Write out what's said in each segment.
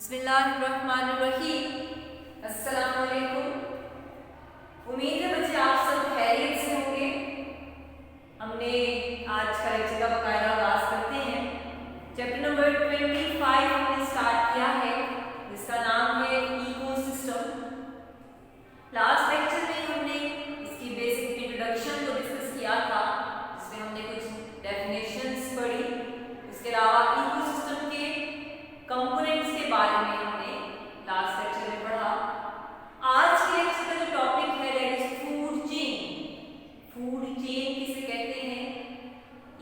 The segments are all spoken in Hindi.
बिस्मिल्लाहिर्रहमानिर्रहीम। अस्सलाम वालेकुम। उम्मीद है बच्चे आप सब खैरियत से होंगे। हमने आज का लेक्चर का बकायदा आगाज करते हैं। चैप्टर नंबर 25 हमने स्टार्ट किया है, जिसका नाम है इकोसिस्टम। लास्ट लेक्चर में हमने इसकी बेसिक इंट्रोडक्शन को डिस्कस किया था, जिसमें हमने कुछ डेफिनेशंस पढ़ी। इसके अलावा इकोसिस्टम के कंपोनेंट्स के बारे में हमने लास्ट लेक्चर में पढ़ा। आज के लेक्चर का जो टॉपिक है that is food chain. Food chain किसे कहते हैं?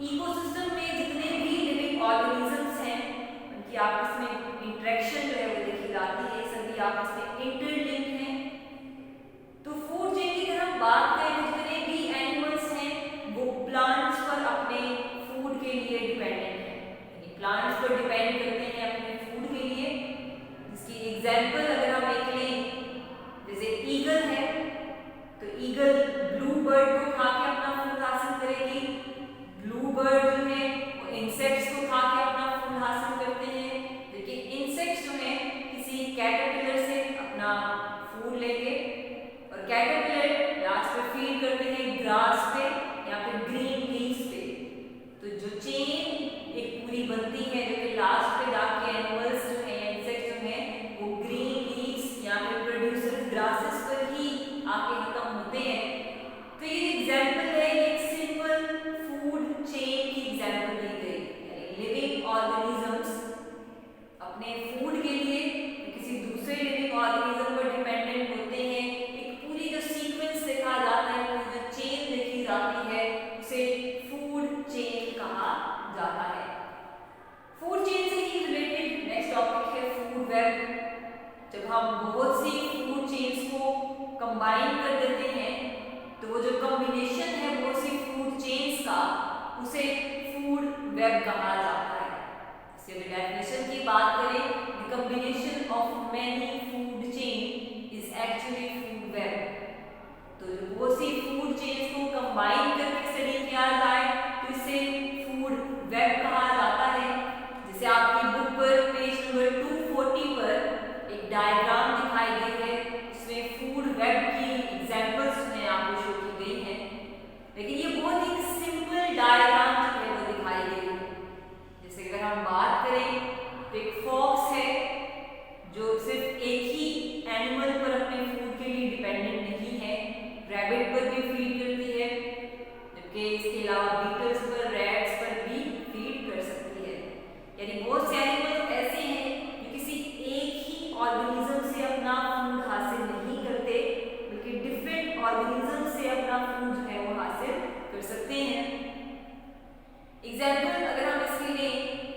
इकोसिस्टम में जितने भी लिविंग ऑर्गेनिजम्स हैं उनकी आपस में इंटरेक्शन जो है वो देखी जाती है, सभी आपस में इंटरलिंक्ड हैं। तो फूड चेन की अगर हम बात करें, जितने भी एनिमल्स हैं वो प्लांट्स पर अपने फूड के लिए डिपेंडेंट हैं, यानी प्लांट्स पर डिपेंड करते हैं अपने फूड के लिए। इसकी एग्जांपल अगर हम एक लें, जैसे ईगल है, तो ईगल ब्लू बर्ड को खा के अपना फूड हासिल करेगी। ब्लू बर्ड जो है वो इंसेक्ट्स को खा के अपना फूड हासिल करते हैं, लेकिन इंसेक्ट्स जो है किसी कैटरपिलर से अपना फूड लेंगे, और कैटरपिलर लास्ट पे फीड करते हैं ग्रास पे या फिर ग्रीन लीव्स पे। तो जो चेन एक पूरी बनती है, जो कि लास्ट पे जाके एनिमल्स जो है, इंसेक्ट्स जो है वो ग्रीन लीव्स या फिर प्रोड्यूसर ग्रासेस पर ही आके खत्म होते हैं। तो ये एग्जांपल है, एक सिंपल फूड चेन की एग्जांपल दी गई, यानी लिविंग ऑर्गेनिजम्स अपने फूड के लिए किसी दूसरे लिविंग ऑर्गेनिज्म पर डिपेंडेंट होते हैं। एक पूरी जो सीक्वेंस देखा जाता है, पूरी जो चेन देखी जाती है, उसे फूड चेन कहा जाता है। फूड चेन से ही रिलेटेड नेक्स्ट टॉपिक है फूड वेब। जब हम बहुत सी फूड चेन्स को कंबाइन कर देते हैं, तो वो जो कॉम्बिनेशन है बहुत सी फूड चेन्स का, उसे फूड वेब कहा जाता है। इसके डेफिनेशन की बात करें, the combination of many food chain is actually food web. तो जो बहुत सी फूड चेन्स को कंबाइन करके स्टडी किया जाए तो इसे फूड वेब कहा जाता है। जैसे आपकी बुक पर पेज नंबर 240 पर एक डायग्राम दिखाई गई है, इसमें फूड वेब की एग्जांपल्स में आपको शो की गई है, लेकिन ये बहुत ही सिंपल डायग्राम जो है वो दिखाई गई है। जैसे अगर हम बात करें तो एक फॉक्स है जो सिर्फ एक ही एनिमल पर अपने फूड के लिए डिपेंडेंट नहीं है, रैबिट पर भी फीड करती है, जबकि इसके अलावा बीटल्स पर, रैट्स पर भी फीड कर सकती है। यानी बहुत से एनिमल्स ऐसे हैं जो किसी एक ही ऑर्गेनिज्म से अपना फूड हासिल नहीं करते, बल्कि डिफरेंट ऑर्गेनिज्म से अपना फूड जो है वो हासिल कर सकते हैं। एग्जाम्पल अगर हम इसके लिए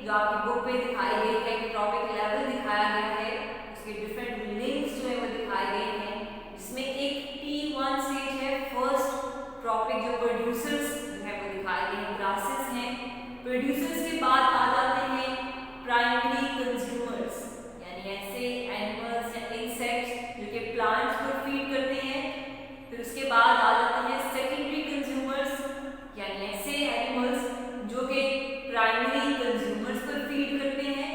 जो आपकी बुक पे दिखाई गई है, ट्रॉपिक लेवल दिखाया गया है, उसके डिफरेंट लिंक्स जो है वो दिखाए गए हैं, जिसमें एक T1 स्टेज है, फर्स्ट ट्रॉपिक जो प्रोड्यूसर्स जो है वो दिखाए गए हैं, ग्रासेस हैं। प्रोड्यूसर्स के बाद आ जाते हैं प्राइमरी कंज्यूमर्स, यानी ऐसे एनिमल्स या इंसेक्ट्स जो कि प्लांट्स पर फीड करते हैं। फिर उसके बाद आ जाते हैं सेकेंडरी कंज्यूमर्स, यानी ऐसे एनिमल्स जो कि प्राइमरी कंज्यूमर्स पर फीड करते हैं।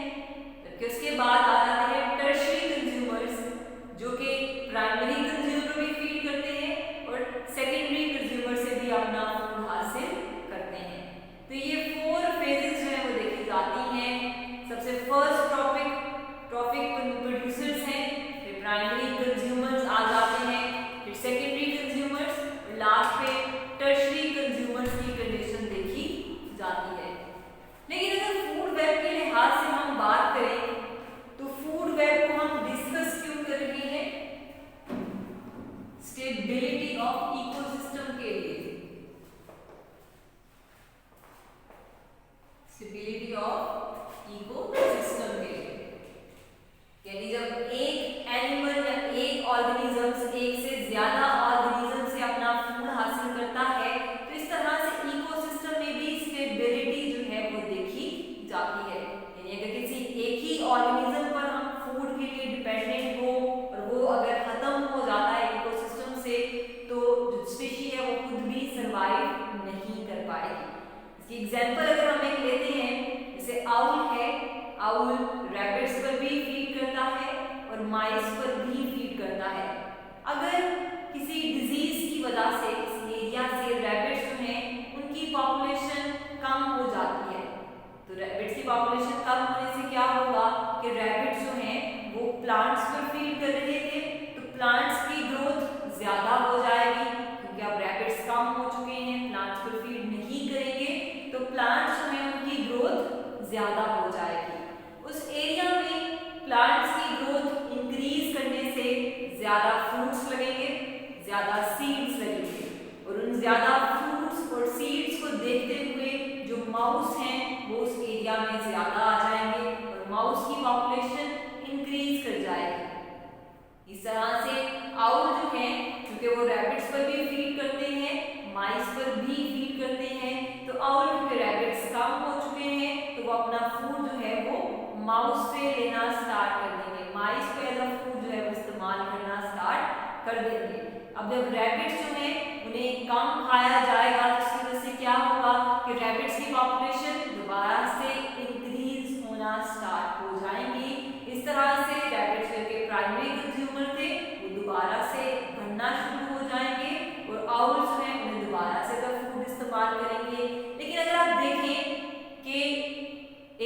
माइस पर भी फीड करता है। अगर किसी डिजीज की वजह से इस एरिया से रैबिट्स जो हैं उनकी पॉपुलेशन कम हो जाती है, तो रैबिट्स की पॉपुलेशन कम होने से क्या होगा कि रैबिट्स जो हैं वो प्लांट्स पर फीड कर रहे थे, तो प्लांट्स की ग्रोथ ज़्यादा हो जाएगी क्योंकि अब रैबिट्स कम हो चुके हैं, प्लांट्स पर फीड नहीं करेंगे तो प्लांट्स जो हैं उनकी ग्रोथ ज़्यादा हो जाएगी। उस एरिया में प्लांट्स की ग्रोथ इंक्रीज करने से ज़्यादा फ्रूट्स लगेंगे, ज़्यादा सीड्स लगेंगे, और उन ज़्यादा फ्रूट्स और सीड्स को देखते हुए जो माउस हैं वो उस एरिया में ज़्यादा आ जाएंगे और माउस की पॉपुलेशन इंक्रीज कर जाएगी। इस तरह से आउल जो हैं क्योंकि वो रैबिट्स पर भी फीड करते हैं, माइस पर भी फीड करते हैं, तो आउल क्योंकि रैबिट्स कम हो चुके हैं तो वो अपना फूड जो है वो माउस से लेना स्टार्ट कर देंगे, माइस को एज अ फूड जो है वो इस्तेमाल करना स्टार्ट कर देंगे। अब जब रैबिट्स जो हैं उन्हें कम खाया जाएगा तो इसकी वजह से क्या होगा कि रैबिट्स की पॉपुलेशन दोबारा से इंक्रीज होना स्टार्ट हो जाएंगी। इस तरह से रैबिट्स जो कि प्राइमरी कंज्यूमर थे वो दोबारा से बढ़ना शुरू हो जाएंगे और आउल्स जो हैं उन्हें दोबारा से फूड इस्तेमाल करेंगे। लेकिन अगर आप देखें कि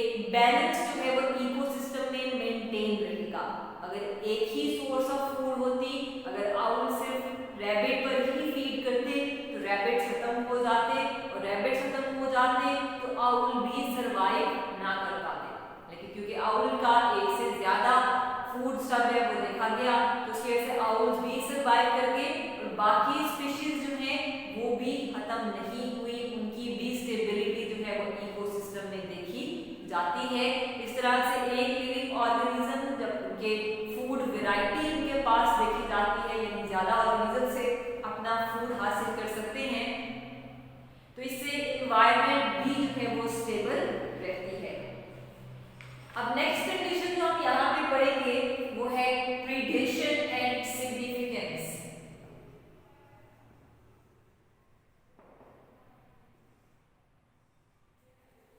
एक बैलेंस जो है वो इकोसिस्टम में मेंटेन रहेगा, अगर एक ही सोर्स ऑफ फूड होती, अगर आउल सिर्फ रैबिट पर ही फीड करते तो रैबिट्स खत्म हो जाते और रैबिट्स खत्म हो जाते तो आउल भी सरवाइव ना कर पाते। लेकिन क्योंकि आउल का एक से ज्यादा फूड स्टफ है वो देखा गया तो उसकी वजह से आउल्स भी सरवाइव कर गए और बाकी स्पीशीज जो हैं वो भी खत्म नहीं हुई, उनकी भी स्टेबिलिटी जो है वो इकोसिस्टम में देखी जाती है। इस तरह से एक लिविंग ऑर्गेनिज्म जब उनके फूड वैरायटी उनके पास देखी जाती है यानी ज्यादा ऑर्गेनिज्म से अपना फूड हासिल कर सकते हैं तो इससे एनवायरनमेंट भी जो है वो स्टेबल रहती है। अब नेक्स्ट कंडीशन जो हम यहाँ पे पढ़ेंगे वो है प्रीडेशन एंड सिग्निफिकेंस।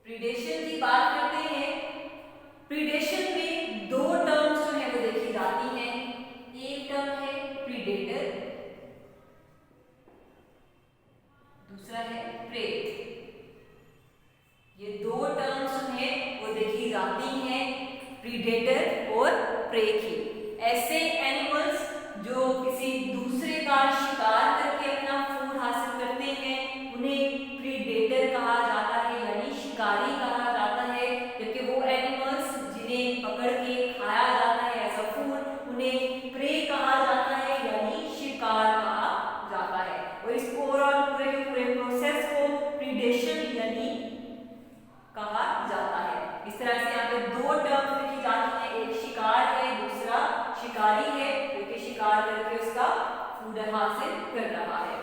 प्रीडेशन की बात करते हैं। प्रीडेशन में दो टर्म्स जो है वो देखी जाती हैं, एक टर्म है प्रीडेटर, दूसरा है प्रे। ये दो टर्म्स जो है वो देखी जाती हैं प्रीडेटर और प्रे की। ऐसे एनिमल्स जो किसी दूसरे का शिकार करके अपना फूड हासिल करते हैं उन्हें प्रीडेटर कहा जाता है यानी शिकारी कहा जाता है, जबकि वो एनिमल्स जिन्हें पकड़ के खाया जाता है एज अ फूड उन्हें प्रे कहा जाता है यानी शिकार कहा जाता है। और इस ओवरऑल पूरे के पूरे प्रोसेस को प्रीडेशन यानी कहा जाता है। इस तरह से यहाँ पे दो टर्म्स लिखी जाती हैं, एक शिकार है दूसरा शिकारी है जो कि शिकार करके उसका फूड हासिल कर रहा है।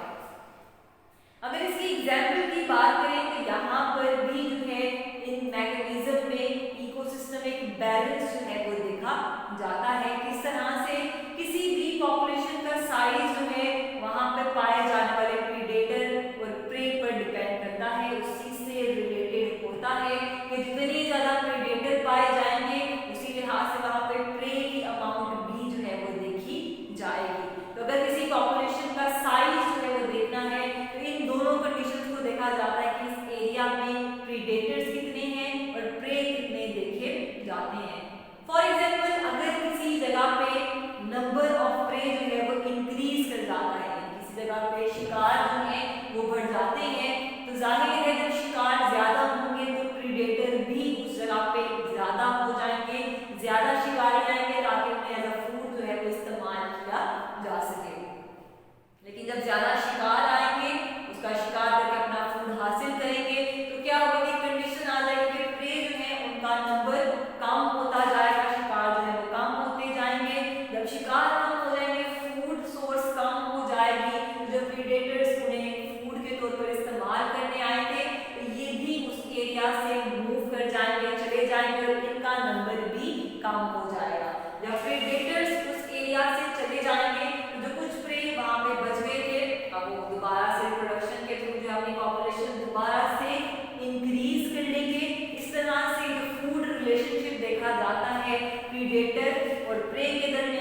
अगर इसकी एग्जाम्पल की बात करें तो यहाँ पर भी जो है इन मैकेनिज्म में इकोसिस्टम एक बैलेंस जो है वो देखा जाता है। किस तरह से किसी भी पॉपुलेशन का साइज जो है वहाँ पर पाए जाने वाले प्रीडेटर और प्रे पर डिपेंड करता है, उसी से रिलेटेड होता है कि जितने ज़्यादा प्रीडेटर पाए जाएंगे उसी लिहाज से वहाँ पे प्रे की अमाउंट भी जो है वो देखी जाएगी। तो अगर किसी पॉपुलेशन का साइज जो है वो देखना है तो इन दोनों कंडीशंस को देखा जाता है कि इस एरिया में प्रीडेटर्स कितने हैं और प्रे कितने देखे जाते हैं। फॉर एग्जाम्पल अगर किसी जगह पे नंबर ऑफ प्रे जो है वो इंक्रीज कर जाता है, किसी जगह पे शिकार जो है वो बढ़ जाते हैं तो जाहिर है जब शिकार ज्यादा होंगे तो प्रीडेटर भी उस जगह पे ज्यादा हो जाएंगे, ज्यादा शिकारी आएंगे ताकि उन्हें एज अ फूड जो है वो इस्तेमाल किया जा सके। लेकिन जब ज्यादा शिकार आएंगे उसका शिकार करके अपना फूड हासिल करेंगे तो क्या होगा कि कंडीशन आ जाएगी कि प्रे जो है उनका नंबर कम होता जाएगा, शिकार जो है वो कम होते जाएंगे। जब शिकार कम हो जाएंगे फूड सोर्स कम हो जाएगी तो जब प्रीडेटर्स उन्हें फूड के तौर पर इस्तेमाल करने आएंगे तो ये भी उस एरिया से मूव कर जाएंगे, चले जाएंगे और इनका नंबर भी कम हो जाएगा। जब प्रीडेटर्स उस एरिया से चले जाएंगे तो जो कुछ प्रे वहां पे बच गए थे अब वो दोबारा से प्रोडक्शन के थ्रू जो अपनी पॉपुलेशन दोबारा से इंक्रीज कर लेंगे। इस तरह से जो फूड रिलेशनशिप देखा जाता है प्रीडेटर और प्रे के दरमियान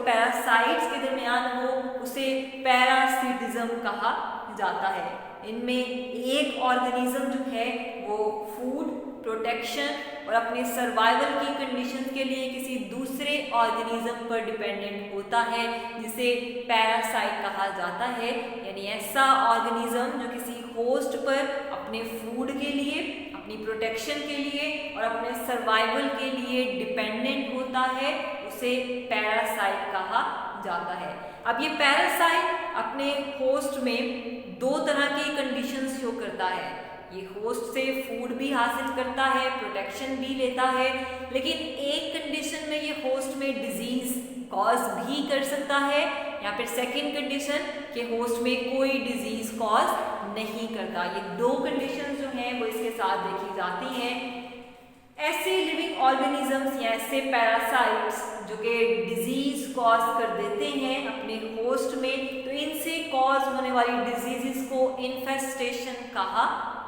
पैरासाइट्स के दरमियान हो उसे पैरासिटिज्म कहा जाता है। इनमें एक ऑर्गेनिज्म जो है वो फूड, प्रोटेक्शन और अपने सर्वाइवल की कंडीशन के लिए किसी दूसरे ऑर्गेनिज्म पर डिपेंडेंट होता है, जिसे पैरासाइट कहा जाता है। यानी ऐसा ऑर्गेनिज्म जो किसी होस्ट पर अपने फूड के लिए, अपनी प्रोटेक्शन के लिए और अपने सर्वाइवल के लिए डिपेंडेंट होता है, उसे पैरासाइट कहा जाता है। अब ये पैरासाइट अपने होस्ट में दो तरह की कंडीशंस शो करता है। ये होस्ट से फूड भी हासिल करता है, प्रोटेक्शन भी लेता है, लेकिन एक कंडीशन में ये होस्ट में डिजीज कॉज भी कर सकता है, या फिर सेकेंड कंडीशन कि होस्ट में कोई डिजीज कॉज नहीं करता। ये दो कंडीशंस जो हैं वो इसके साथ देखी जाती हैं। ऐसे लिविंग ऑर्गेनिजम्स या ऐसे पैरासाइट्स जो कि डिजीज कॉज कर देते हैं अपने होस्ट में, तो इनसे कॉज होने वाली डिजीजेस को इन्फेस्टेशन कहा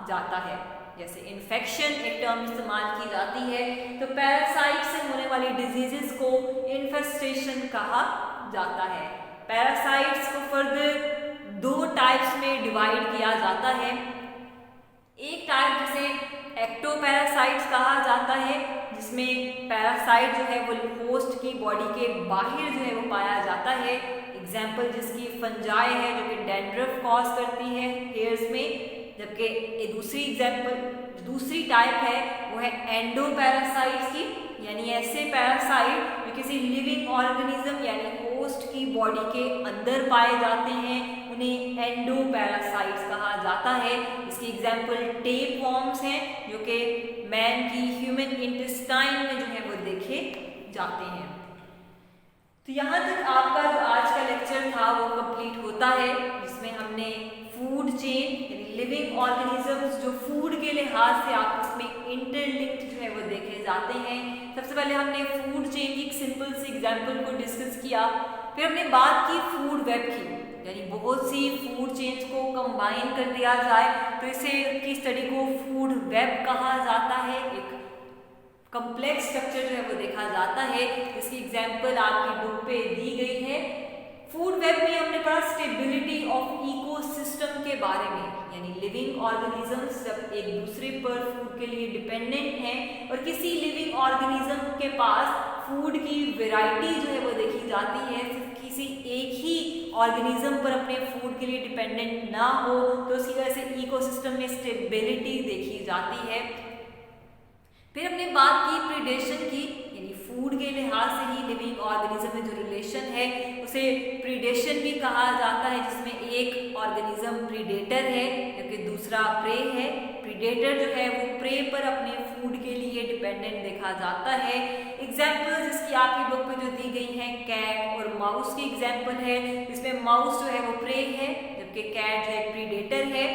जाता है। जैसे इन्फेक्शन एक टर्म इस्तेमाल की जाती है, तो पैरासाइट से होने वाली डिजीजेस को इन्फेस्टेशन कहा जाता है। पैरासाइट्स को फर्दर दो टाइप्स में डिवाइड किया जाता है। एक टाइप जिसे एक्टोपैरासाइट्स कहा जाता है, जिसमें पैरासाइट जो है वो होस्ट की बॉडी के बाहर जो है वो पाया जाता है। एग्जाम्पल जिसकी फंजाई है जो कि डैंड्रफ कॉज करती है हेयर्स में, जबकि दूसरी टाइप है वो है एंडोपैरासाइट्स की, यानी ऐसे पैरासाइट जो किसी लिविंग ऑर्गेनिज्म यानी होस्ट की बॉडी के अंदर पाए जाते हैं, उन्हें एंडोपैरासाइट्स कहा जाता है। इसकी एग्जाम्पल टेपवॉर्म्स हैं जो कि मैन की ह्यूमन इंटेस्टाइन में जो है वो देखे जाते हैं। तो यहाँ तक आपका जो आज का लेक्चर था वो कंप्लीट होता है, जिसमें हमने फूड चेन यानी लिविंग ऑर्गेनिजम्स जो फूड के लिहाज से आपस में इंटरलिंक्ड जो है वो देखे जाते हैं। सबसे पहले हमने फूड चेन की एक सिंपल सी एग्जांपल को डिस्कस किया, फिर हमने बात की फूड वेब की, यानी बहुत सी फूड चेन्स को कंबाइन कर दिया जाए तो इसे की स्टडी को फूड वेब कहा जाता है। एक कॉम्प्लेक्स स्ट्रक्चर जो है वो देखा जाता है। इसकी एग्जांपल आपकी बुक पे दी गई है। फूड वेब में हमने पढ़ा स्टेबिलिटी ऑफ इकोसिस्टम के बारे में, यानी लिविंग ऑर्गेनिजम्स जब एक दूसरे पर फूड के लिए डिपेंडेंट हैं और किसी लिविंग ऑर्गेनिज्म के पास फूड की वैरायटी जो है वो देखी जाती है, सिर्फ किसी एक ही ऑर्गेनिज्म पर अपने फूड के लिए डिपेंडेंट ना हो, तो उसकी वजह से इकोसिस्टम में स्टेबिलिटी देखी जाती है। फिर हमने बात की प्रीडेशन की, यानी फूड के लिहाज से ही लिविंग ऑर्गेनिज्म में जो रिलेशन है उसे प्रीडेशन भी कहा जाता है, जिसमें एक ऑर्गेनिज्म प्रीडेटर है जबकि दूसरा प्रे है। प्रीडेटर जो है वो प्रे पर अपने फूड के लिए डिपेंडेंट देखा जाता है। एग्जाम्पल जिसकी आपकी बुक में जो दी गई है कैट और माउस की एग्जाम्पल है, जिसमें माउस जो है वो प्रे है जबकि कैट जो है प्रीडेटर है।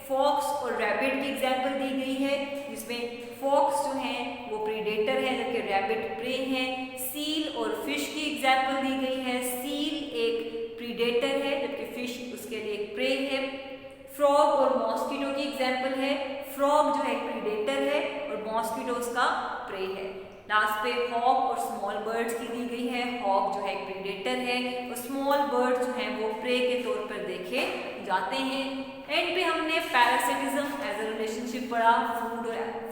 फॉक्स और रैबिट की एग्जाम्पल दी गई है, जिसमें फॉक्स जो है वो प्रीडेटर है जबकि रैबिट प्रे है। सील और फिश की एग्जाम्पल दी गई है, सील एक प्रीडेटर है जबकि फिश उसके लिए एक प्रे है। फ्रॉग और मॉस्किटो की एग्जाम्पल है, फ्रॉग जो है प्रीडेटर है और मॉस्किटो उसका प्रे है। लास्ट पे हॉक और स्मॉल बर्ड्स की दी गई है, हॉक जो है प्रीडेटर है और स्मॉल बर्ड्स जो हैं वो प्रे के तौर पर देखे जाते हैं। एंड पे हमने पैरासिटिज्म एज अ रिलेशनशिप पढ़ा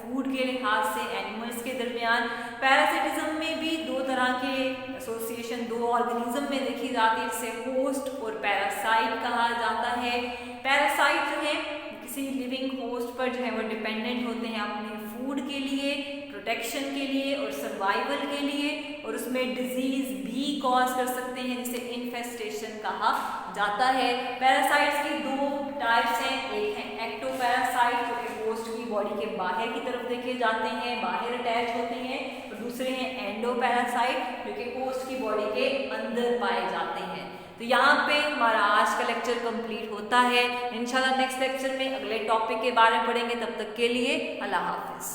फूड के लिहाज से एनिमल्स के दरमियान। पैरासिटिज्म में भी दो तरह के एसोसिएशन दो ऑर्गेनिज्म में देखी जाती है, जिसे होस्ट और पैरासाइट कहा जाता है। पैरासाइट जो है किसी लिविंग होस्ट पर जो है वो डिपेंडेंट होते हैं अपने फूड के लिए, प्रोटेक्शन के लिए और सर्वाइवल के लिए, और उसमें डिजीज भी कॉज कर सकते हैं जिसे इन्फेस्टेशन कहा जाता है। पैरासाइट्स की दो टाइप्स हैं, एक है एक्टोपैरासाइट जो कि होस्ट की बॉडी के बाहर की तरफ देखे जाते हैं, बाहर अटैच होते हैं, और दूसरे हैं एंडोपैरासाइट जो कि होस्ट की बॉडी के अंदर पाए जाते हैं। तो यहाँ पे हमारा आज का लेक्चर कंप्लीट होता है। इंशाल्लाह नेक्स्ट लेक्चर में अगले टॉपिक के बारे में पढ़ेंगे। तब तक के लिए अल्लाह हाफिज।